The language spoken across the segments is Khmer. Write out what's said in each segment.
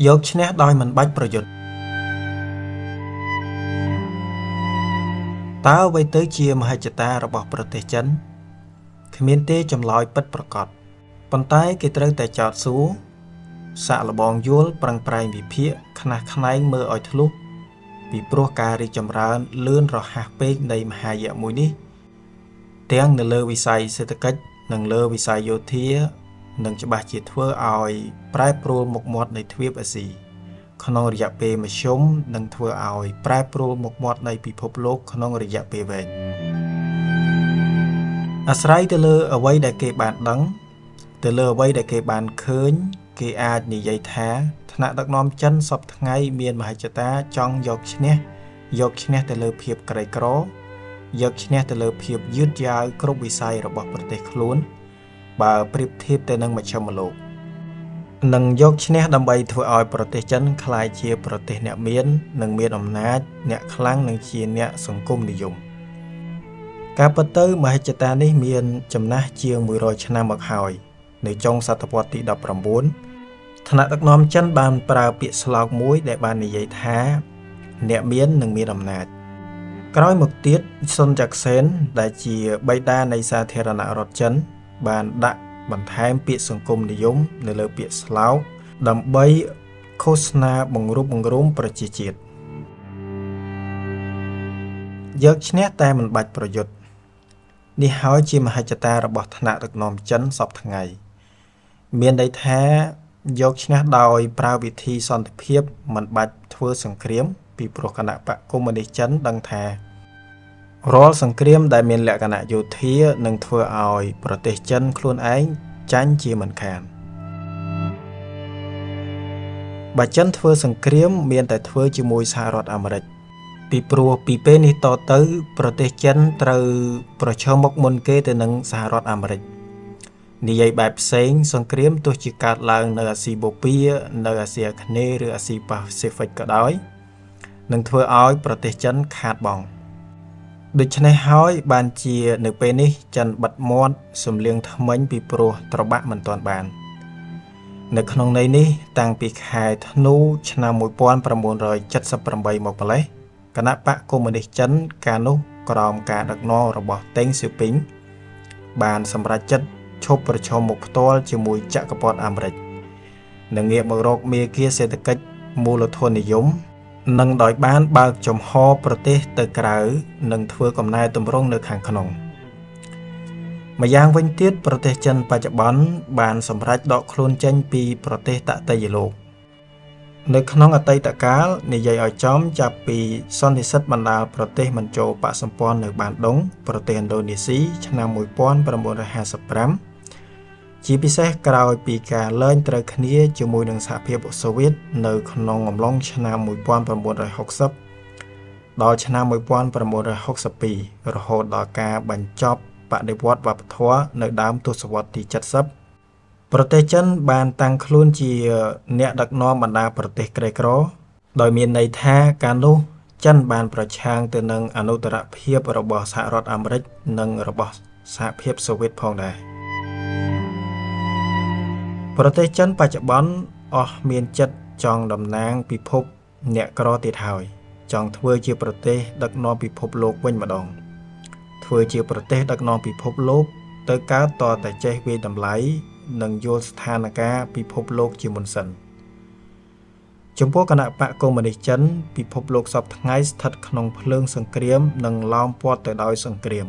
យកឈ្នះដោយមិនបាច់ប្រយុទ្ធតើអ្វីទៅជាមហិច្ឆតារបស់ប្រទេសចិនគ្មានទេចម្លើយពិតប្រាកដប៉ុន្តែគេត្រូវតែចោទសួរសាក់លបងយល់ប្រឹងប្រែងវិភាគខ្នះខ្នែងមើលឲ្យធ្លុះពីព្រោះការរីកចម្រើនលឿនរហ័សពេកនៃមហាយៈមួយនេះទាំងនៅលើវិស័យសេដ្ឋកិច្ចនិងលើវិស័យយោធានឹងច្បាស់ជាធ្វើឲ្យប្រែប្រួលមុខមាត់នៃទ្វីបអាស៊ីក្នុងរយៈពេលមធ្យមនឹងធ្វើឲ្យប្រែប្រួលមុខមាត់នៃពិភពលោកក្នុងរយៈពេលវែងអាស្រ័យទៅលើអ្វីដែលគេបានដឹងទៅលើអ្វីដែលគេបានឃើញគេអាចនិយាយថាថ្នាក់ដឹកនាំចិនសពថ្ងៃមានមហិច្ឆតាចង់យកឈ្នះទៅលើភាពក្រីក្រយកឈ្នះទៅលើភាពយឺតយ៉ាវគ្រប់វិស័យរបស់ប្រទេសខ្លួនបើប្រៀបធៀបទៅនឹងមជ្ឈមលោកនឹងយកឈ្នះដើម្បីធ្វើឲ្យប្រទេសចិនក្លាយជាប្រទេសអ្នកមាននិងមានអំណាចអ្នកខ្លាំងនិងជាអ្នកសង្គមនិយមការពិតទៅមហិច្ឆតានេះមានចំណាស់ជាង100ឆ្នាំមកហើយនៅចុងសតវត្សទី19ថ្នាក់ដឹកនាំចិនបានប្រើពាក្យស្លោកមួយដែលបាននិយាយថាអ្នកមាននិងមានអំណាចក្រោយមកទៀតសុនចាក់សែនដែលជាបិតានៃសាធារណរដ្ឋចិនបានដាក់បន្ថែមពាក្យសង្គមនិយមនៅលើពាក្យស្លោកដើម្បីឃោសនាបង្រួបបង្រួមប្រជាជាតិយកឈ្នះតែមិនបាច់ប្រយុទ្ធនេះហើយជាមហិច្ឆតារបស់ថ្នាក់ដឹកនាំចិនសពថ្ងៃមានន័យថាយកឈ្នះដោយប្រើវិធីសន្តិភាពមិនបាច់ធ្វើសង្គ្រាមពីព្រោះគណៈបកកុម្មុយនីសចិនដឹងថារាល់សង្គ្រាមដែលមានលក្ខណៈយោធានឹងធ្វើឲ្យប្រទេសចិនខ្លួនឯងចាញ់ជាមិនខានបើចិនធ្វើសង្គ្រាមមានតែធ្វើជាមួយសហរដ្ឋអាមេរិកពីព្រោះពីពេលនេះតទៅប្រទេសចិនត្រូវប្រឈមមុខមុនគេទៅនឹងសហរដ្ឋអាមេរិកនិយាយបែបផ្សេងសង្គ្រាមទោះជាកើតឡើងនៅអាស៊ីបូព៌ានៅអាស៊ីអាគ្នេយ៍ឬអាស៊ីប៉ាស៊ីហ្វិកក៏ដោយនឹងធ្វើឲ្យប្រទេសចិនខាតបង់ដូច្នេះហើយបានជានៅពេលនេះចិនបិទមាត់សំលៀងថ្មិញពីព្រោះត្របាក់មិនទាន់បាននៅក្នុងន័យនេះតាំងពីខែធ្នូឆ្នាំ1978មកម្លេះគណៈបកកុម្មុយនីសចិនកាលនោះក្រោមការដឹកនាំរបស់តេងសៀពីងបានសម្រេចចិត្តឈប់ប្រឈមមុខផ្ទាល់ជាមួយចក្រពត្តិអាមេរិកនិងងាកមករកមាគ៌ាសេដ្ឋកិច្ចមូលធននិយមនិងដោយបានបើកចំហប្រទេសទៅក្រៅនិងធ្វើកំណែទម្រង់នៅខាងក្នុងម្យ៉ាងវិញទៀតប្រទេសចិនបច្ចុប្បន្នបានសម្រេចដកខ្លួនចេញពីប្រទេសតន្ត្រីលោកនៅក្នុងអតីតកាលនិយាយឲ្យចំចាប់ពីសន្និសីទបណ្ដាលប្រទេសមិនចូលបកសម្ព័ន្ធនៅបានដុងប្រទេសឥណ្ឌូនេស៊ីឆ្នាំ1955ជាពិសេសក្រោយពីការលែងត្រូវគ្នាជាមួយនឹងសហភាពសូវៀតនៅក្នុងអំឡុងឆ្នាំ1960ដល់ឆ្នាំ1962រហូតដល់ការបញ្ចប់បដិវត្តន៍វប្បធម៌នៅដើមទសវត្សរ៍ទី70ប្រទេសចិនបានតាំងខ្លួនជាអ្នកដឹកនាំបណ្ដាប្រទេសក្រីក្រដោយមានន័យថាកាលនោះចិនបានប្រឆាំងទៅនឹងអនុត្តរភាពរបស់សហរដ្ឋអាមេរិកនិងរបស់សហភាពសូវៀតផងដែរប្រទេសចិនបច្ចុប្បន្នអស់មានចិត្តចង់តំណាងពិភពអ្នកក្រទៀតហើយចង់ធ្វើជាប្រទេសដឹកនាំពិភពលោកវិញម្ដងធ្វើជាប្រទេសដឹកនាំពិភពលោកទៅកើតតតែចេះវាយតម្លៃនិងយល់ស្ថានភាពពិភពលោកជាមុនសិនចំពោះគណៈបកកុម្មុយនីសចិនពិភពលោកសពថ្ងៃស្ថិតក្នុងភ្លើងសង្គ្រាមនិងឡោមព័ទ្ធទៅដោយសង្គ្រាម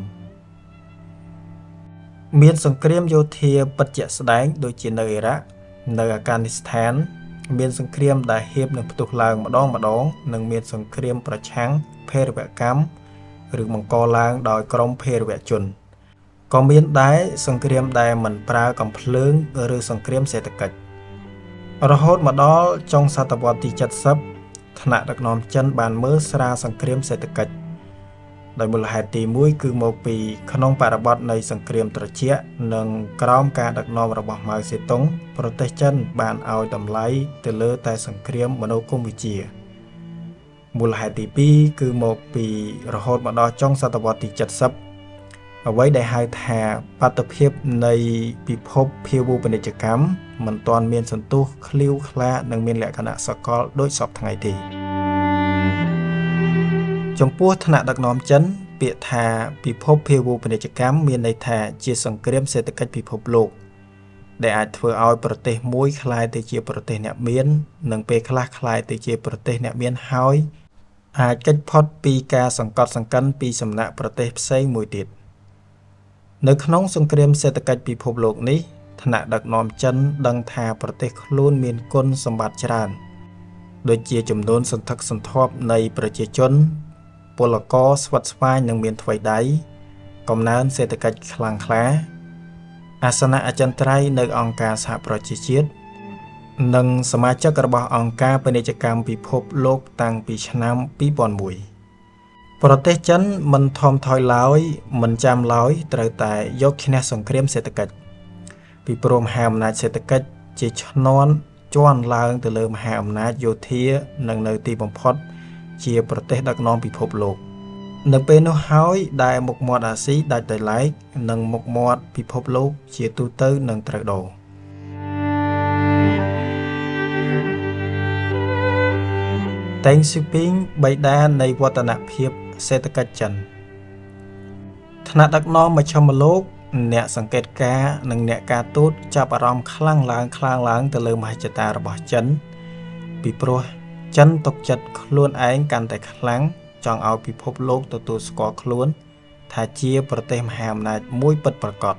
មានសង្គ្រាមយោធាពិតជាក់ស្ដែងដូចជានៅអ៊ីរ៉ាក់នៅអាហ្គានីស្ថានមានសង្គ្រាមដែលហៀបនឹងផ្ទុះឡើងម្ដងនិងមានសង្គ្រាមប្រឆាំងភេរវកម្មឬបង្កឡើងដោយក្រុមភេរវជនក៏មានដែរសង្គ្រាមដែលមិនប្រើកាំភ្លើងឬសង្គ្រាមសេដ្ឋកិច្ចរហូតមកដល់ចុងសតវត្សទី70ថ្នាក់ដឹកនាំចិនបានមើលស្រាលសង្គ្រាមសេដ្ឋកិច្ចដោយមូលហេតុទី1គឺមកពីក្នុងបរិបទនៃសង្គ្រាមត្រជាក់និងក្រោមការដឹកនាំរបស់ម៉ៅសេតុងប្រទេសចិនបានឲ្យតម្លៃទៅលើតែសង្គ្រាមមនោគមវិជ្ជាមូលហេតុទី2គឺមកពីរហូតមកដល់ចុងសតវត្សទី70 អ្វីដែលហៅថាបាតុភិបនៃពិភពភាវូបនីយកម្មមិនទាន់មានសន្ទុះឃ្លាវខ្លានិងមានលក្ខណៈសកលដូចសពថ្ងៃទេចំពោះថ្នាក់ដឹកនាំចិនពាក្យថាពិភពភាវូបនីយកម្មមានន័យថាជាសង្គ្រាមសេដ្ឋកិច្ចពិភពលោកដែលអាចធ្វើឲ្យប្រទេសមួយក្លាយទៅជាប្រទេសអ្នកមាននិងពេលខ្លះក្លាយទៅជាប្រទេសអ្នកមានហើយអាចគេចផុតពីការសង្កត់សង្កិនពីសំណាក់ប្រទេសផ្សេងមួយទៀតនៅក្នុងសង្គ្រាមសេដ្ឋកិច្ចពិភពលោកនេះថ្នាក់ដឹកនាំចិនដឹងថាប្រទេសខ្លួនមានគុណសម្បត្តិច្រើនដូចជាចំនួនសន្ធឹកសន្ធាប់នៃប្រជាជនពលករស្វិតស្វាញនិងមានថ្វីដៃកំណើនសេដ្ឋកិច្ចខ្លាំងក្លាអាសនៈអចិន្ត្រៃយ៍នៅអង្គការសហប្រជាជាតិនិងសមាជិករបស់អង្គការពាណិជ្ជកម្មពិភពលោកតាំងពីឆ្នាំ2001ប្រទេសចិនមិនថមថយឡើយមិនចាំឡើយត្រូវតែយកឈ្នះសង្គ្រាមសេដ្ឋកិច្ចពីព្រមហាអំណាចសេដ្ឋកិច្ចជាឈ្នន់ជាន់ឡើងទៅលើមហាអំណាចយោធានិងនៅទីបំផុតជាប្រទេសដឹកនាំពិភពលោកនៅពេលនោះហើយដែលមុខមាត់អាស៊ីដាច់ដោយឡែកនិងមុខមាត់ពិភពលោកជាទូទៅនឹងត្រូវដូរតេងស៊ីពីងបិតានៃវឌ្ឍនភាពសេដ្ឋកិច្ចចិនថ្នាក់ដឹកនាំមជ្ឈមលោកអ្នកសង្កេតការណ៍និងអ្នកការទូតចាប់អារម្មណ៍ខ្លាំងឡើងទៅលើមហិច្ឆតារបស់ចិនពីព្រោះចិនទុកចិត្តខ្លួនឯងកាន់តែខ្លាំងចង់ឲ្យពិភពលោកទទួលស្គាល់ខ្លួនថាជាប្រទេសមហាអំណាចមួយពិតប្រាកដ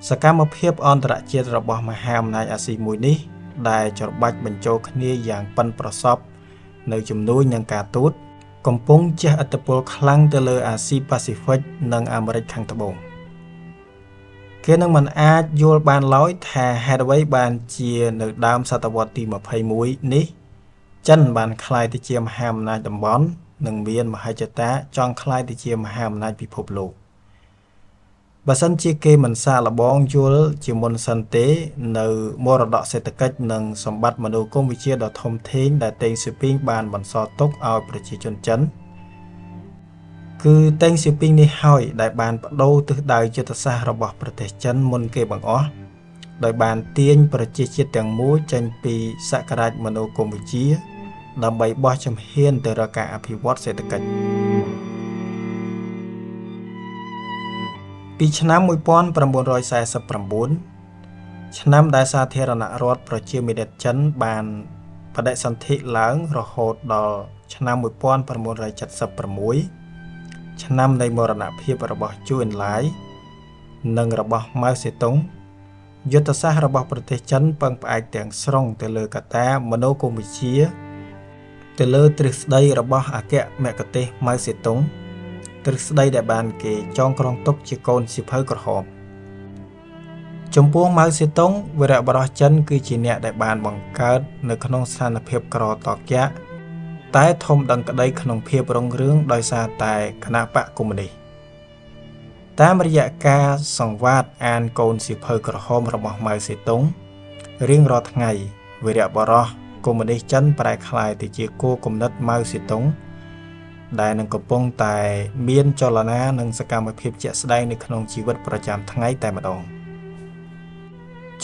សកម្មភាពអន្តរជាតិរបស់មហាអំណាចអាស៊ីមួយនេះដែលច្របាច់បញ្ចូលគ្នាយ៉ាងប៉ិនប្រសប់នៅជំនួយនឹងការទូតកំពុងជះឥទ្ធិពលខ្លាំងទៅលើអាស៊ីប៉ាស៊ីហ្វិកនិងអាមេរិកខាងត្បូងគេនឹងមិនអាចយល់បានឡើយថាហេតុអ្វីបានជានៅដើមសតវត្សទី21នេះចិនបានក្លាយទៅជាមហាអំណាចតំបន់និងមានមហិច្ឆតាចង់ក្លាយទៅជាមហាអំណាចពិភពលោកបើសិនជាគេមិនសាកល្បងយល់ជាមុនសិនទេនៅមរតកសេដ្ឋកិច្ចនិងសម្បត្តិមនោគមវិជ្ជាដ៏ធំធេងដែលតេងស៊ីពីងបានបន្សល់ទុកឲ្យប្រជាជនចិនគឺតេងស៊ីពីងនេះហើយដែលបានបដូរទិសដៅយុទ្ធសាស្ត្ររបស់ប្រទេសចិនមុនគេបង្អស់ដោយបានទាញប្រជាជាតិទាំងមូលចេញពីសក្ការៈមនោគមវិជ្ជាដើម្បីបោះជំហានទៅរកការអភិវឌ្ឍសេដ្ឋកិច្ចពីឆ្នាំ1949ឆ្នាំដែលសាធារណរដ្ឋប្រជាមានិតចិនបានបដិសន្ធិឡើងរហូតដល់ឆ្នាំ1976ឆ្នាំនៃមរណភាពរបស់ជូអិនឡាយនិងរបស់ម៉ៅសេតុងយុទ្ធសាស្ត្ររបស់ប្រទេសចិនពឹងផ្អែកទាំងស្រុងទៅលើកត្តាមនោគមវិជ្ជាទៅលើទ្រឹស្ដីរបស់អគ្គមគ្គុទ្ទេសក៍ម៉ៅសេតុងទ្រឹស្ដីដែលបានគេចងក្រងទុកជាកូនសៀវភៅក្រហមចំពោះម៉ៅសេតុងវីរបុរសចិនគឺជាអ្នកដែលបានបង្កើតនៅក្នុងស្ថានភាពក្រតកយៈតែធំដឹងក្តីក្នុងភាពរុងរឿងដោយសារតែគណបក្សកុម្មុយនីសតាមរយៈការសង្វាតអានកូនសៀវភៅក្រហមរបស់ម៉ៅសេតុងរៀងរាល់ថ្ងៃវីរបុរសកុម្មុយនីសចិនប្រែក្លាយទៅជាគោលគំនិតម៉ៅសេតុងដែលនឹងកំពុងតែមានចលនានិងសកម្មភាពជាក់ស្ដែងនៅក្នុងជីវិតប្រចាំថ្ងៃតែម្ដង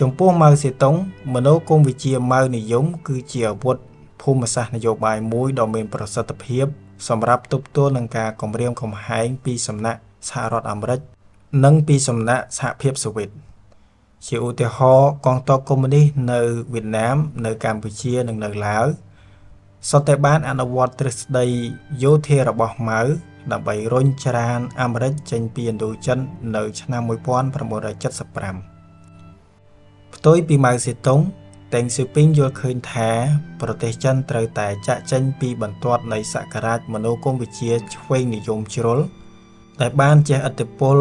ចំពោះម៉ៅសេតុងមនោគមវិជ្ជាម៉ៅនិយមគឺជាអាវុធភូមិសាស្ត្រនយោបាយមួយដ៏មានប្រសិទ្ធភាពសម្រាប់ទប់ទល់នឹងការគំរាមកំហែងពីសំណាក់សហរដ្ឋអាមេរិកនិងពីសំណាក់សហភាពសូវៀតជាឧទាហរណ៍កងទ័ពកុម្មុយនីសនៅវៀតណាមនៅកម្ពុជានិងនៅឡាវសុទ្ធតែបានអនុវត្តទ្រឹស្ដីយោធារបស់ម៉ៅដើម្បីរុញច្រានអាមេរិកចេញពីឥណ្ឌូចិននៅឆ្នាំ1975ផ្ទុយពីម៉ៅសេតុងតេងស៊ូពីងយល់ឃើញថាប្រទេសចិនត្រូវតែចាក់ចេញពីបន្ទាត់នៃសក្ការៈមនោគមវិជ្ជាឆ្វេងនិយមជ្រុលដែលបានជះឥទ្ធិពល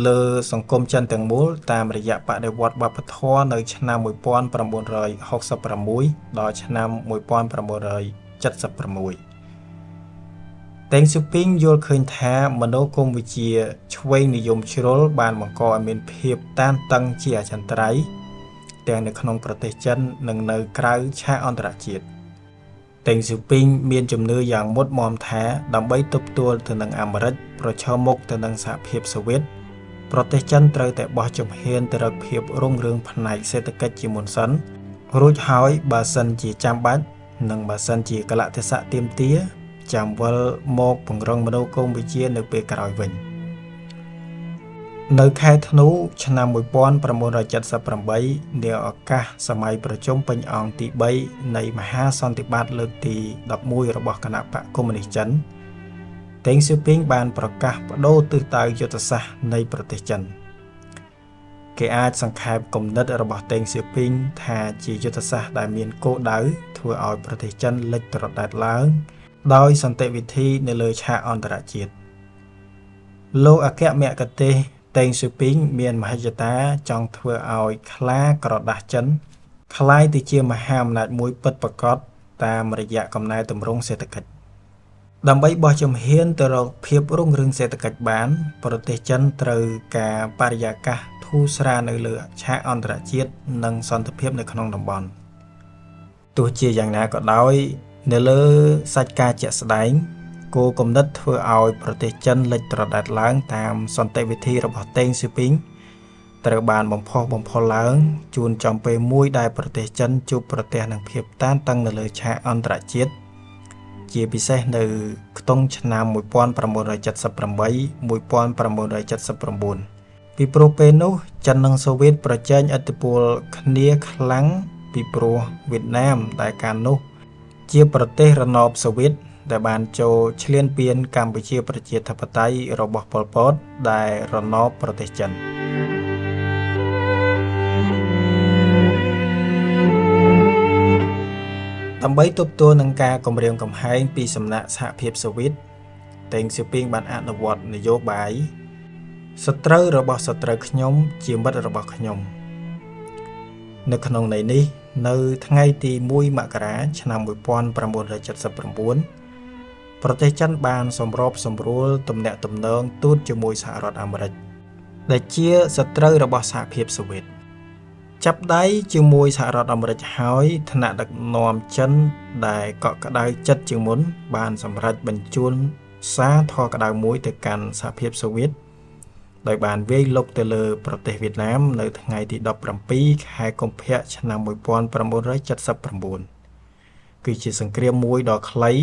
លើសង្គមចិនទាំងមូលតាមរយៈបដិវត្តន៍វប្បធម៌នៅឆ្នាំ1966ដល់ឆ្នាំ1976តេងស៊ូពីងយល់ឃើញថាមនោគមវិជ្ជាឆ្វេងនិយមជ្រុលបានបង្កឲ្យមានភាពតានតឹងជាអចិន្ត្រៃយ៍ទាំងនៅក្នុងប្រទេសចិននិងនៅក្រៅឆាកអន្តរជាតិ តេងស៊ូពីងមានជំនឿយ៉ាងមុតមមថាដើម្បីទប់ទល់ទៅនឹងអាមេរិកប្រឈមមុខទៅនឹងសហភាពសូវៀតប្រទេសចិនត្រូវតែបោះជំហានទៅរកភាពរុងរឿងផ្នែកសេដ្ឋកិច្ចជាមុនសិនរួចហើយបើសិនជាចាំបាច់និងបើសិនជាកលៈទេសៈទាមទារចាំវិលមកពង្រឹងមនោគមវិជ្ជានៅពេលក្រោយវិញនៅខែធ្នូឆ្នាំ1978នាឱកាសសម័យប្រជុំពេញអង្គទី3នៃមហាសន្និបាតលើកទី11របស់គណៈបកកុម្មុយនីសចិនតេងស៊ូពីងបានប្រកាសបដូរទិសដៅយុទ្ធសាស្ត្រនៃប្រទេសចិនគេអាចសង្ខេបគំនិតរបស់តេងស៊ូពីងថាជាយុទ្ធសាស្ត្រដែលមានគោលដៅធ្វើឲ្យប្រទេសចិនលិចត្រដែតឡើងដោយសន្តិវិធីនៅលើឆាកអន្តរជាតិលោកអគ្គមគ្គទេសតេងស៊ូពីងមានមហិច្ឆតាចង់ធ្វើឲ្យខ្លាក្រដាស់ចិនคล้ายទៅជាមហាអំណាចមួយពិតប្រាកដតាមរយៈកំណែទម្រង់សេដ្ឋកិច្ចដើម្បីបោះជំហានទៅរកភាពរុងរឿងសេដ្ឋកិច្ចបានប្រទេសចិនត្រូវការបរិយាកាសធូរស្រាលនៅលើឆាកអន្តរជាតិនិងសន្តិភាពនៅក្នុងតំបន់ទោះជាយ៉ាងណាក៏ដោយនៅលើសាច់ការជាក់ស្ដែងគោលគំនិតធ្វើឲ្យប្រទេសចិនលិចត្រដែតឡើងតាមសន្តិវិធីរបស់តេងស៊ូពីងត្រូវបានបំផុសបំផុលឡើងជួនចំពេលមួយដែលប្រទេសចិនជួបប្រទះនឹងភាពតានតឹងនៅលើឆាកអន្តរជាតិជាពិសេសនៅខ្ទង់ឆ្នាំ1978 1979ពីព្រោះពេលនោះចិននិងសូវៀតប្រជែងឥទ្ធិពលគ្នាខ្លាំងពីព្រោះវៀតណាមដែលកាលនោះជាប្រទេសរណបសូវៀតដែលបានចូលឈ្លានពានកម្ពុជាប្រជាធិបតេយ្យរបស់ប៉ុល ពត ដែលរណបប្រទេសចិនដើម្បីទប់ទល់នឹងការគំរាមកំហែងពីសំណាក់សហភាពសូវៀតតេងស៊ូពីងបានអនុវត្តនយោបាយសត្រូវរបស់សត្រូវខ្ញុំជាមិត្តរបស់ខ្ញុំនៅក្នុងន័យនេះនៅថ្ងៃទី1មករាឆ្នាំ1979ប្រទេសចិនបានសម្របសម្រួលទំនាក់ទំនងទូតជាមួយសហរដ្ឋអាមេរិកដែលជាសត្រូវរបស់សហភាពសូវៀតចាប់ដៃជាមួយសហរដ្ឋអាមេរិកហើយថ្នាក់ដឹកនាំចិនដែលកក់ក្ដៅចិត្តជាងមុនបានសម្រេចបញ្ជូនសារធរក្ដៅមួយទៅកាន់សហភាពសូវៀតដោយបានវាយលុកទៅលើប្រទេសវៀតណាមនៅថ្ងៃទី17ខែកុម្ភៈឆ្នាំ1979គឺជាសង្គ្រាមមួយដ៏ខ្លី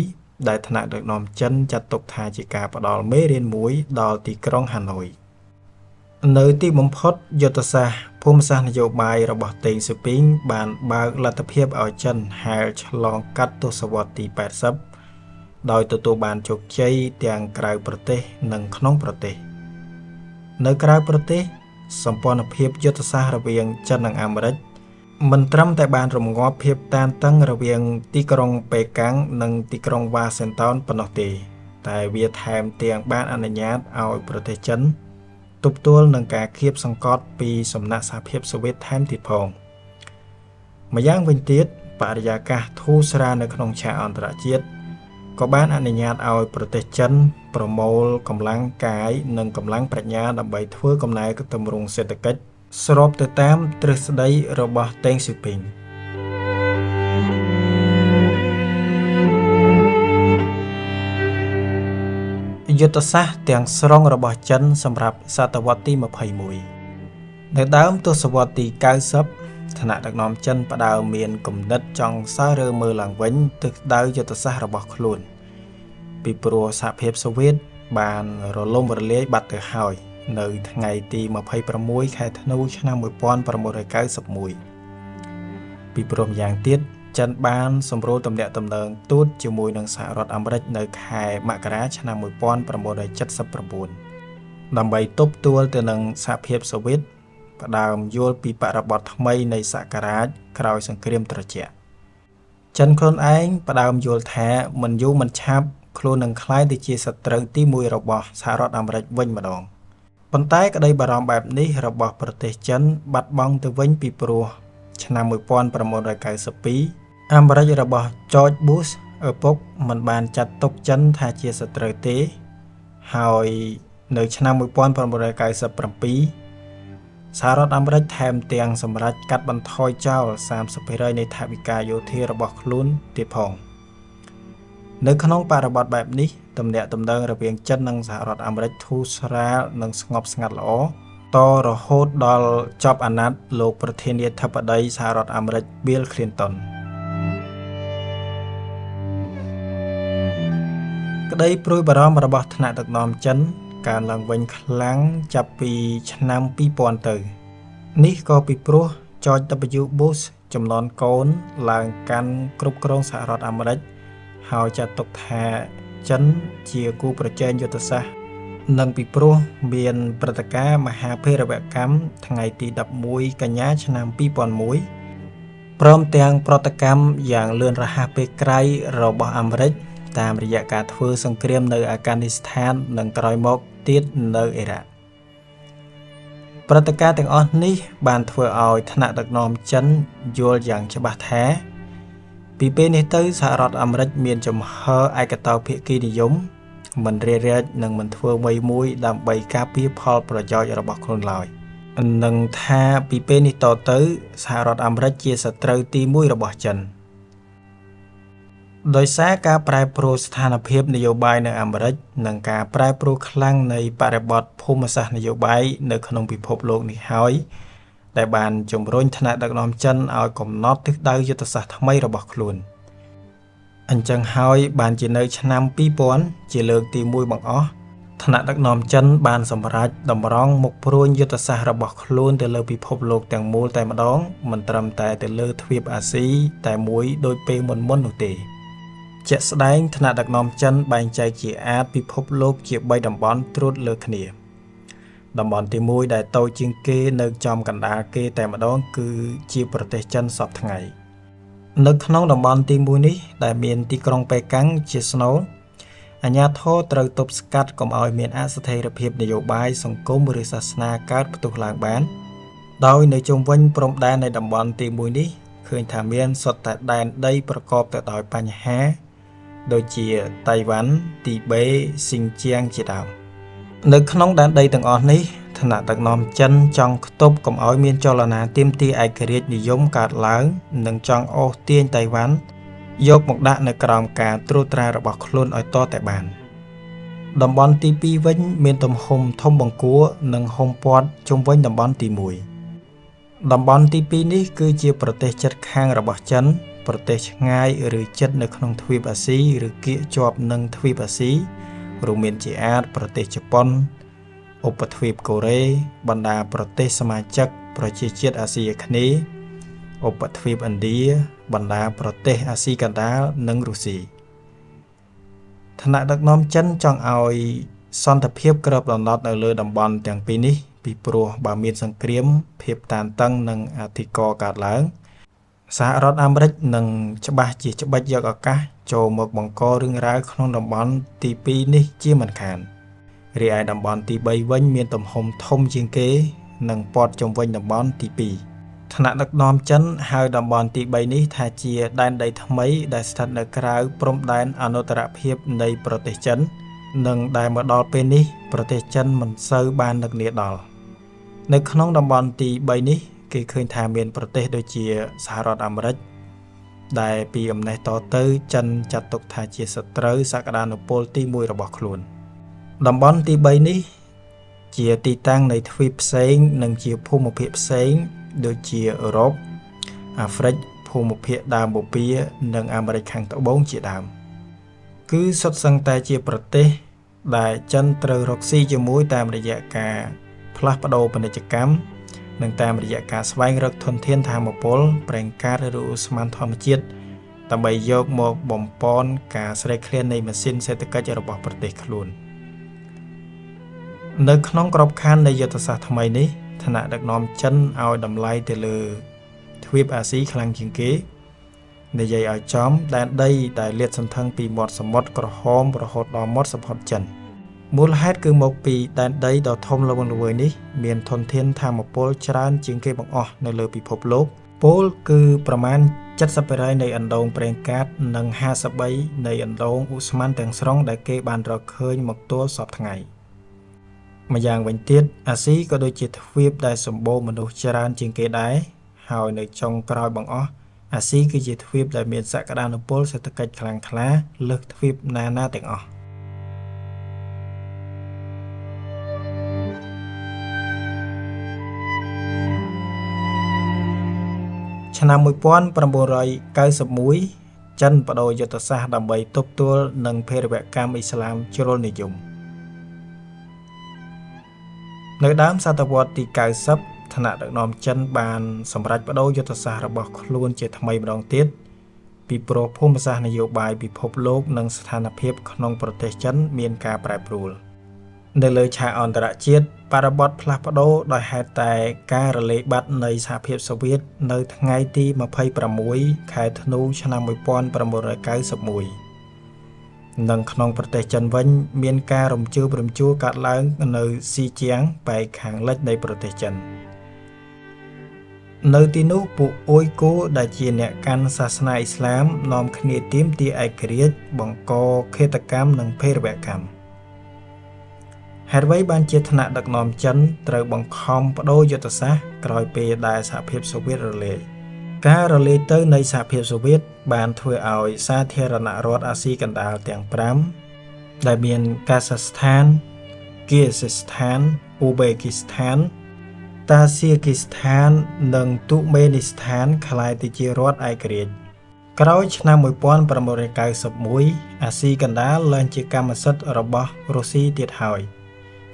ដែលថ្នាក់ដឹកនាំចិនចាត់ទុកថាជាការផ្ដល់មេរៀនមួយដល់ទីក្រុងហាណូយនៅទីបំផុតយុទ្ធសាស្ត្រភូមិសាស្ត្រនយោបាយរបស់តេងស៊ូពីងបានបើកលទ្ធភាពឲ្យចិនហែលឆ្លងកាត់ទសវត្សរ៍ទី80ដោយទទួលបានជោគជ័យទាំងក្រៅប្រទេសនិងក្នុងប្រទេសនៅក្រៅប្រទេសសម្ព័ន្ធភាពយុទ្ធសាស្ត្ររវាងចិននិងអាមេរិកមិនត្រឹមតែបានរំងាប់ភាពតានតឹងរវាងទីក្រុងប៉េកាំងនិងទីក្រុងវ៉ាស៊ីនតោនប៉ុណ្ណោះទេតែវាថែមទាំងបានអនុញ្ញាតឲ្យប្រទេសចិនទប់ទល់នឹងការឃាបសង្កត់ពីសំណាក់សហភាពសូវៀតថែមទៀតផងម្យ៉ាងវិញទៀតបរិយាកាសធូរស្រាលនៅក្នុងឆាកអន្តរជាតិក៏បានអនុញ្ញាតឲ្យប្រទេសចិនប្រមូលកម្លាំងកាយនិងកម្លាំងប្រាជ្ញាដើម្បីធ្វើកំណែទម្រង់សេដ្ឋកិច្ចស្របទៅតាមទ្រឹស្ដីរបស់តេងស៊ូពីងយុទ្ធសាស្ត្រទាំងស្រុងរបស់ចិនសម្រាប់សតវត្សទី21នៅដើមទសវត្សទី90ថ្នាក់ដឹកនាំចិនផ្ដើមមានគំនិតចង់សើរើមើលឡើងវិញទិសដៅយុទ្ធសាស្ត្ររបស់ខ្លួនពីព្រោះសហភាពសូវៀតបានរលំរលាយបាត់ទៅហើយនៅថ្ងៃទី26ខែធ្នូឆ្នាំ1991ពីព្រមយ៉ាងទៀតចិនបានសម្រួលទំនាក់ទំនងទូតជាមួយនឹងសហរដ្ឋអាមេរិកនៅខែមករាឆ្នាំ1979ដើម្បីទប់ទល់ទៅនឹងសហភាពសូវៀតផ្ដើមយល់ពីបរិបទថ្មីនៃសករាជក្រោយសង្គ្រាមត្រជាក់ចិនខ្លួនឯងផ្ដើមយល់ថាមិនយូរមិនឆាប់ខ្លួននឹងក្លាយទៅជាសត្រូវទី1របស់សហរដ្ឋអាមេរិកវិញម្ដងប៉ុន្តែក្តីបារម្ភបែបនេះរបស់ប្រទេសចិនបាត់បង់ទៅវិញពីព្រោះឆ្នាំ1992អាមេរិករបស់ George Bush ឪពុកមិនបានចាត់ទុកចិនថាជាសត្រូវទេហើយនៅឆ្នាំ1997សហរដ្ឋអាមេរិកថែមទាំងសម្រេចកាត់បន្ថយចោល 30% នៃថវិកាយោធារបស់ខ្លួនទៀតផង នៅក្នុងបរិបទបែបនេះទំនាក់ទំនងរវាងចិននិងសហរដ្ឋអាមេរិកធូរស្រាលនិងស្ងប់ស្ងាត់ល្អតរហូតដល់ចប់អាណត្តិលោកប្រធានាធិបតីសហរដ្ឋអាមេរិក Bill Clinton ក្តីព្រួយបារម្ភរបស់ថ្នាក់ដឹកនាំចិនកើនឡើងវិញខ្លាំងចាប់ពីឆ្នាំ2000ទៅនេះក៏ពីព្រោះ George W. Bush ចំនួនកូនឡើងកាន់គ្រប់គ្រងសហរដ្ឋអាមេរិកហើយចាត់ទុកថាចិនជាគូប្រជែងយុទ្ធសាស្ត្រនិងពីព្រោះមានព្រឹត្តិការណ៍មហាភេរវកម្មថ្ងៃទី11កញ្ញាឆ្នាំ2001ព្រមទាំងប្រតិកម្មយ៉ាងលឿនរហ័សពេលក្រោយរបស់អាមេរិកតាមរយៈការធ្វើសង្គ្រាមនៅអាហ្គានីស្ថាននិងក្រោយមកទៀតនៅអ៊ីរ៉ាក់ព្រឹត្តិការណ៍ទាំងអស់នេះបានធ្វើឲ្យថ្នាក់ដឹកនាំចិនយល់យ៉ាងច្បាស់ថាពីពេលនេះទៅសហរដ្ឋអាមេរិកមានចំហឯកតោភាគីនិយមមិនរារាជនិងមិនធ្វើអ្វីមួយដើម្បីការពារផលប្រយោជន៍របស់ខ្លួនឡើយនិងថាពីពេលនេះតទៅសហរដ្ឋអាមេរិកជាសត្រូវទី1របស់ចិនដោយសារការប្រែប្រួលស្ថានភាពនយោបាយនៅអាមេរិកនិងការប្រែប្រួលខ្លាំងនៃបរិបទភូមិសាស្ត្រនយោបាយនៅក្នុងពិភពលោកនេះហើយដែលបានជំរុញថ្នាក់ដឹកនាំចិនឲ្យកំណត់ទិសដៅយុទ្ធសាស្ត្រថ្មីរបស់ខ្លួនអញ្ចឹងហើយបានជានៅឆ្នាំ2000ជាលើកទី1បង្អស់ថ្នាក់ដឹកនាំចិនបានសម្រេចតម្រង់មុខព្រួញយុទ្ធសាស្ត្ររបស់ខ្លួនទៅលើពិភពលោកទាំងមូលតែម្ដងមិនត្រឹមតែទៅលើទ្វីបអាស៊ីតែមួយដោយពេលមុននោះទេជាក់ស្ដែងថ្នាក់ដឹកនាំចិនបែងចែកជាពិភពលោកជា3តំបន់ត្រួតលើគ្នាតំបន់ទី1ដែលតូចជាងគេនៅចំកណ្ដាលគេតែម្ដងគឺជាប្រទេសចិនសពថ្ងៃនៅក្នុងតំបន់ទី1នេះដែលមានទីក្រុងប៉េកាំងជាស្នូលអាជ្ញាធរត្រូវទប់ស្កាត់កុំឲ្យមានអស្ថិរភាពនយោបាយសង្គមឬសាសនាកើតផ្ទុះឡើងបានដោយនៅជុំវិញព្រំដែននៃតំបន់ទី1នេះឃើញថាមានសុទ្ធតែដែនដីប្រកបទៅដោយបញ្ហាដូចជាតៃវ៉ាន់ទីបេស៊ីនជៀងជាដើមនៅក្នុងដែនដីទាំងអស់នេះថ្នាក់ដឹកនាំចិនចង់ខ្ទប់កុំឲ្យមានចលនាទាមទារឯករាជ្យនិយមកើតឡើងនិងចង់អូសទាញតៃវ៉ាន់យកមកដាក់នៅក្រោមការត្រួតត្រារបស់ខ្លួនឲ្យតតែបានតំបន់ទី2វិញមានទំហំធំបង្គួរនិងហ៊ុំព័ទ្ធជុំវិញតំបន់ទី1តំបន់ទី2នេះគឺជាប្រទេសជិតខាងរបស់ចិនប្រទេសឆ្ងាយឬជិតនៅក្នុងទ្វីបអាស៊ីឬកៀកជាប់នឹងទ្វីបអាស៊ីរួមមានជាប្រទេសជប៉ុនឧបទ្វីបកូរ៉េបណ្ដាប្រទេសសមាជិកប្រជាជាតិអាស៊ីអាគ្នេយ៍ឧបទ្វីបឥណ្ឌាបណ្ដាប្រទេសអាស៊ីកណ្ដាលនិងរុស្ស៊ីថ្នាក់ដឹកនាំចិនចង់ឲ្យសន្តិភាពគ្របដណ្ដប់នៅលើតំបន់ទាំងពីរនេះពីព្រោះបើមានសង្គ្រាមភាពតានតឹងនិងអធិការកើតឡើងសហរដ្ឋអាមេរិកនឹងច្បាស់ជាច្បិចយកឱកាសចូលមកបង្ករឿងរ៉ាវក្នុងតំបន់ទី2នេះជាមិនខានរីឯតំបន់ទី3វិញមានទំហំធំជាងគេនិងព័ទ្ធជុំវិញតំបន់ទី2ថ្នាក់ដឹកនាំចិនហៅតំបន់ទី3នេះថាជាដែនដីថ្មីដែលស្ថិតនៅក្រៅព្រំដែនអនុត្តរភាពនៃប្រទេសចិននិងដែលមកដល់ពេលនេះប្រទេសចិនមិនសូវបាននឹកនាដល់នៅក្នុងតំបន់ទី3នេះគេឃើញថាមានប្រទេសដូចជាសហរដ្ឋអាមេរិកដែលពីអំណេះតទៅចិនចាត់ទុកថាជាសត្រូវសក្តានុពលទី1របស់ខ្លួនតំបន់ទី3នេះជាទីតាំងនៃទ្វីបផ្សេងនិងជាភូមិភាគផ្សេងដូចជាអឺរ៉ុបអាហ្វ្រិកភូមិភាគដើមបូព៌ានិងអាមេរិកខាងត្បូងជាដើមគឺសុទ្ធសឹងតែជាប្រទេសដែលចិនត្រូវរកស៊ីជាមួយតាមរយៈការផ្លាស់ប្ដូរពាណិជ្ជកម្មនិងតាមរយៈការស្វែងរកធនធានថាមពលប្រេងកាតឬឧស្ម័នធម្មជាតិដើម្បីយកមកបំពន់ការស្រេកឃ្លាននៃម៉ាស៊ីនសេដ្ឋកិច្ចរបស់ប្រទេសខ្លួននៅក្នុងក្របខ័ណ្ឌនៃយុទ្ធសាស្ត្រថ្មីនេះថ្នាក់ដឹកនាំចិនឲ្យតម្លៃទៅលើទ្វីបអាស៊ីខ្លាំងជាងគេនិយាយឲ្យចំដែនដីដែលលាតសន្ធឹងពីមាត់សមុទ្រក្រហមរហូតដល់មាត់សមុទ្រចិនមូលហេតុគឺមកពីដែនដីដ៏ធំល្វឹងល្វើយនេះមានធនធានថាមពលច្រើនជាងគេបង្អស់នៅលើពិភពលោកពោលគឺប្រមាណ 70% នៃអណ្ដូងប្រេងកាតនិង53នៃអណ្ដូងឧស្ម័នទាំងស្រុងដែលគេបានរកឃើញមកទល់សពថ្ងៃម្យ៉ាងវិញទៀតអាស៊ីក៏ដូចជាទ្វីបដែលសម្បូរមនុស្សច្រើនជាងគេដែរហើយនៅចុងក្រោយបង្អស់ អាស៊ីគឺជាទ្វីបដែលមានសក្តានុពលសេដ្ឋកិច្ចខ្លាំងក្លាលើសទ្វីបណាទាំងអស់ឆ្នាំ1991ចិនបដូរយុទ្ធសាស្ត្រដើម្បីទប់ទល់នឹងភេរវកម្មអ៊ីស្លាមជ្រុលនិយមនៅដើមសតវត្សទី90ថ្នាក់ដឹកនាំចិនបានសម្រេចបដូរយុទ្ធសាស្ត្ររបស់ខ្លួនជាថ្មីម្ដងទៀតពីព្រោះភូមិសាស្ត្រនយោបាយពិភពលោកនិងស្ថានភាពក្នុងប្រទេសចិនមានការប្រែប្រួលនៅលើឆាកអន្តរជាតិបរិបទផ្លាស់ប្ដូរដោយហេតុតែការរលាយបាត់នៃសហភាពសូវៀតនៅថ្ងៃទី26ខែធ្នូឆ្នាំ1991និងក្នុងប្រទេសចិនវិញមានការរំជើបរំជួលកើតឡើងនៅស៊ីជាងប៉ែកខាងលិចនៃប្រទេសចិននៅទីនោះពួកអ៊ុយគូដែលជាអ្នកកាន់សាសនាអ៊ីស្លាមនាំគ្នាទាមទារឯករាជ្យបង្កឃាតកម្មនិងភេរវកម្មហេតុអ្វីបានជាថ្នាក់ដឹកនាំចិនត្រូវបង្ខំបដូរយុទ្ធសាស្ត្រក្រោយពេលដែលសហភាពសូវៀតរលាយការរលាយទៅនៃសហភាពសូវៀតបានធ្វើឲ្យសាធារណរដ្ឋអាស៊ីកណ្ដាលទាំង5ដែលមានកាហ្សាស្ថាន គីហ្សាស្ថាន អ៊ូបេគីស្ថាន តាស៊ីគីស្ថាននិងទូមេនីស្ថានក្លាយទៅជារដ្ឋឯករាជ្យក្រោយឆ្នាំ1991អាស៊ីកណ្ដាលឡើងជាកម្មសិទ្ធិរបស់រុស្ស៊ីទៀតហើយ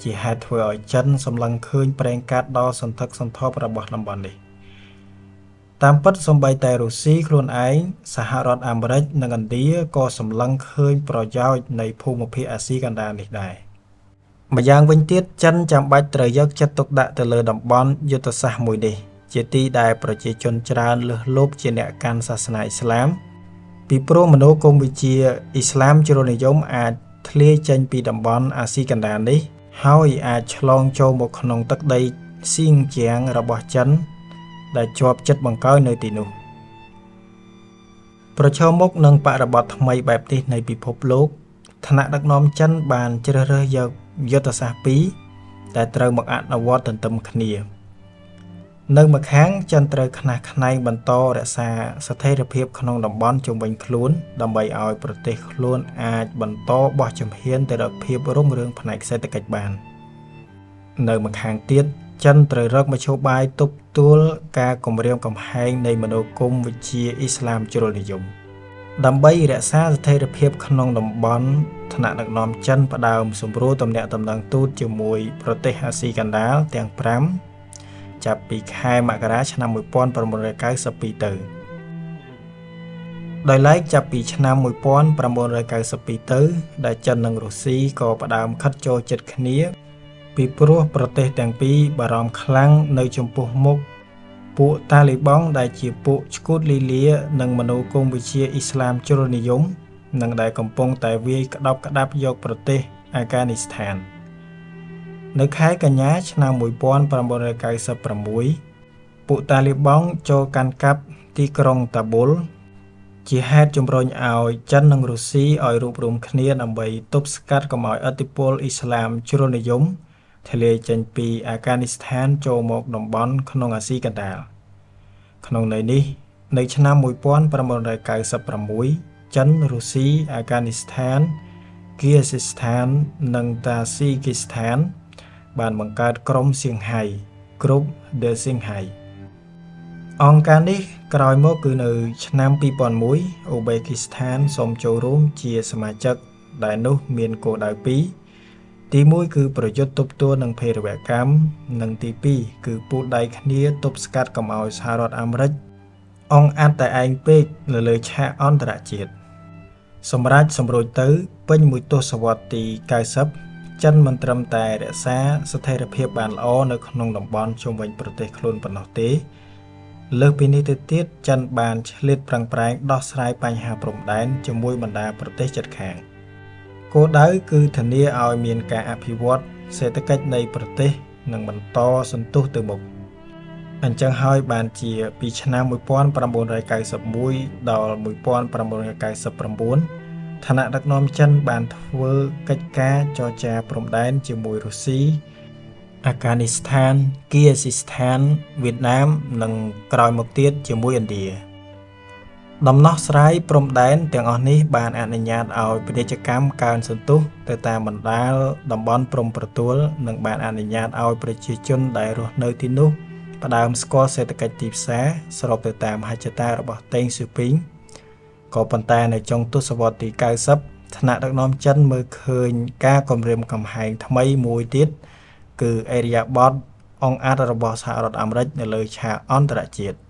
ជាហេតុធ្វើឲ្យចិនសម្លឹងឃើញប្រេងកាតដ៏សន្ធឹកសន្ធាប់របស់តំបន់នេះតាមពិតសូម្បីតែរុស្ស៊ីខ្លួនឯងសហរដ្ឋអាមេរិកនិងឥណ្ឌាក៏សម្លឹងឃើញប្រយោជន៍នៃភូមិភាគអាស៊ីកណ្ដាលនេះដែរម្យ៉ាងវិញទៀតចិនចាំបាច់ត្រូវយកចិត្តទុកដាក់ទៅលើតំបន់យុទ្ធសាស្ត្រមួយនេះជាទីដែលប្រជាជនច្រើនលើសលប់ជាអ្នកកាន់សាសនាអ៊ីស្លាមពីព្រោះមនោគមវិជ្ជាអ៊ីស្លាមជ្រុលនិយមអាចធ្លាយចេញពីតំបន់អាស៊ីកណ្ដាលនេះហើយអាចឆ្លងចូលមកក្នុងទឹកដីស៊ីងជាងរបស់ចិនដែលជាប់ចិត្តបង្កើនៅទីនោះប្រឈមមុខនឹងបរិបទថ្មីបែបនេះនៃពិភពលោកថ្នាក់ដឹកនាំចិនបានជ្រើសរើសយកយុទ្ធសាស្ត្រពីរដែលត្រូវមកអនុវត្តទន្ទឹមគ្នានៅម្ខាងចិនត្រូវខ្នះខ្នែងបន្តរក្សាស្ថិរភាពក្នុងតំបន់ជុំវិញខ្លួនដើម្បីឲ្យប្រទេសខ្លួនអាចបន្តបោះជំហានទៅរកភាពរុងរឿងផ្នែកសេដ្ឋកិច្ចបាននៅម្ខាងទៀតចិនត្រូវរកមធ្យោបាយទប់ទល់ការគំរាមកំហែងនៃមនោគមវិជ្ជាអ៊ីស្លាមជ្រុលនិយមដើម្បីរក្សាស្ថិរភាពក្នុងតំបន់ថ្នាក់ដឹកនាំចិនផ្ដើមសម្រួលទំនាក់ទំនងទូតជាមួយប្រទេសអាស៊ីកណ្ដាលទាំង5ចាប់ពីខែមករាឆ្នាំ1992ទៅដោយឡែកចាប់ពីឆ្នាំ1992ទៅដែលចិននិងរុស្ស៊ីក៏ផ្ដើមខិតចូលចិត្តគ្នាពីព្រោះប្រទេសទាំងពីរបារម្ភខ្លាំងនៅចំពោះមុខពួកតាលីបង់ដែលជាពួកឈ្កួតលីលានិងមនោគមវិជ្ជាអ៊ីស្លាមជ្រុលនិយមនិងដែលកំពុងតែវាយក្តាប់ក្តាប់យកប្រទេសអាហ្គានីស្ថាននៅខែកញ្ញាឆ្នាំ1996ពួកតាលីបង់ចូលកាន់កាប់ទីក្រុងតាប៊ុលជាហេតុជំរុញឲ្យចិននិងរុស្ស៊ីឲ្យរួបរวมគ្នាដើម្បីទប់ស្កាត់កុំឲ្យឥទ្ធិពលអ៊ីស្លាមជ្រុលនិយមធ្លាយចេញពីអាហ្គានីស្ថានចូលមកតំបន់ក្នុងអាស៊ីកណ្ដាលក្នុងន័យនេះនៅឆ្នាំ1996ចិនរុស្ស៊ីអាហ្គានីស្ថានគីហ្សាស្ថាននិងតាស៊ីគីស្ថានបានបង្កើតក្រុមសៀងហៃ Group The Shanghai អង្គការនេះក្រោយមកគឺនៅឆ្នាំ2001អូបេគីស្ថានសូមចូលរួមជាសមាជិកដែលនោះមានគោលដៅ2ទី1គឺប្រយុទ្ធទប់ទល់នឹងភេរវកម្មនិងទី2គឺពូតដៃគ្នាទប់ស្កាត់កុំឲ្យសហរដ្ឋអាមេរិកអង្អាត់តែឯងពេកលើឆាកអន្តរជាតិសម្រាប់សម្រួចទៅពេញមួយទសវត្សរ៍ទី90ចិនមិនត្រឹមតែរក្សាស្ថិរភាពបានល្អនៅក្នុងតំបន់ជុំវិញប្រទេសខ្លួនប៉ុណ្ណោះទេលើសពីនេះទៅទៀតចិនបានឆ្លៀតប្រឹងប្រែងដោះស្រាយបញ្ហាព្រំដែនជាមួយបណ្ដាប្រទេសជិតខាងគោលដៅគឺធានាឲ្យមានការអភិវឌ្ឍសេដ្ឋកិច្ចនៃប្រទេសនិងបន្តសន្ទុះទៅមុខអញ្ចឹងហើយបានជាពីឆ្នាំ1991ដល់1999ឋានៈដឹកនាំចិនបានធ្វើកិច្ចការចរចាព្រំដែនជាមួយរុស្ស៊ីអាហ្គានីស្ថានគីហ្សាស្ថានវៀតណាមនិងក្រោយមកទៀតជាមួយឥណ្ឌា ដំណោះស្រាយព្រំដែនទាំងអស់នេះបានអនុញ្ញាតឲ្យពាណិជ្ជកម្មកើនសន្ទុះទៅតាមបណ្ដាលតំបន់ព្រំប្រទល់និងបានអនុញ្ញាតឲ្យប្រជាជនដែលរស់នៅទីនោះផ្ដើមស្គាល់សេដ្ឋកិច្ចទីផ្សារស្របទៅតាមហិច្ចតារបស់តេងស៊ូពីងក៏ប៉ុន្តែនៅចុងទសវត្សរ៍ទី 90 ថ្នាក់ដឹកនាំចិនមើលឃើញការគំរាមកំហែងថ្មីមួយទៀតគឺឥរិយាបថអង្អាតរបស់សហរដ្ឋអាមេរិកនៅលើឆាកអន្តរជាតិ